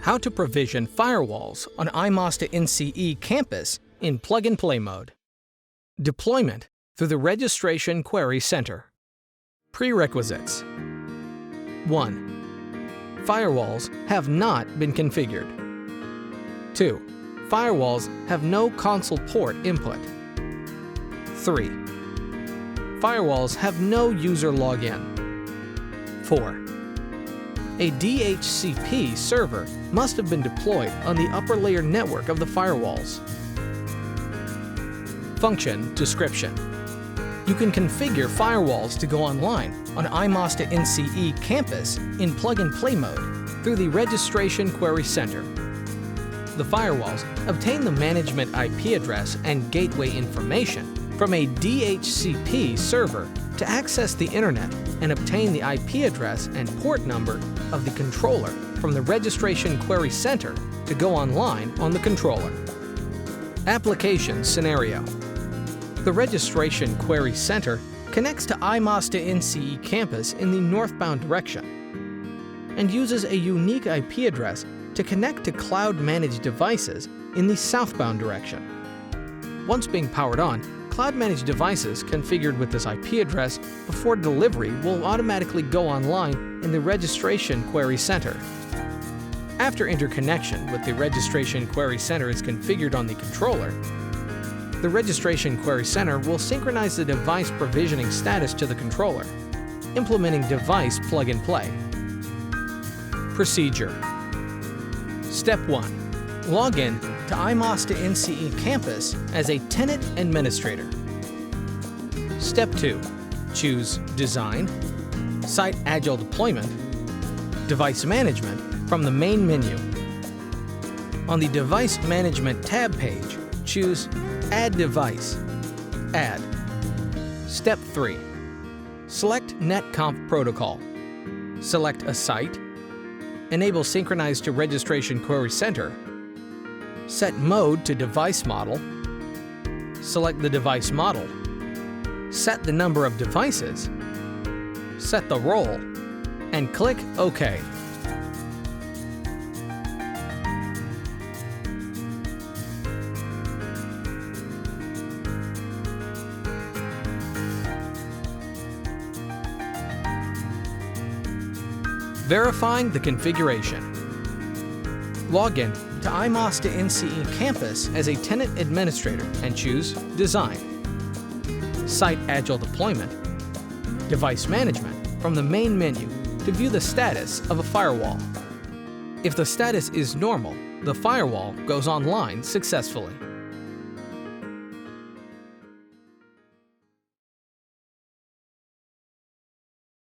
How to provision firewalls on iMaster NCE-Campus in plug-and-play mode. Deployment through the Registration Query Center. Prerequisites. 1. Firewalls have not been configured. 2. Firewalls have no console port input. 3. Firewalls have no user login. 4. A DHCP server must have been deployed on the upper layer network of the firewalls. Function description. You can configure firewalls to go online on iMaster NCE-Campus in plug-and-play mode through the Registration Query Center. The firewalls obtain the management IP address and gateway information from a DHCP server to access the Internet and obtain the IP address and port number of the controller from the Registration Query Center to go online on the controller. Application scenario. The Registration Query Center connects to iMaster NCE-Campus in the northbound direction and uses a unique IP address to connect to cloud-managed devices in the southbound direction. Once being powered on, cloud-managed devices configured with this IP address before delivery will automatically go online in the Registration Query Center. After interconnection with the Registration Query Center is configured on the controller, the Registration Query Center will synchronize the device provisioning status to the controller, implementing device plug-and-play. Procedure. Step 1. Log in to iMaster NCE-Campus as a tenant administrator. Step 2. Choose Design, Site Agile Deployment, Device Management from the main menu. On the Device Management tab page, choose Add Device. Add. Step 3. Select NetConf Protocol. Select a site. Enable Synchronize to Registration Query Center. Set mode to device model. Select the device model. Set the number of devices. Set the role, and click OK. Verifying the configuration. Log in to iMaster NCE-Campus as a tenant administrator and choose Design, Site Agile Deployment, Device Management from the main menu to view the status of a firewall. If the status is normal, the firewall goes online successfully.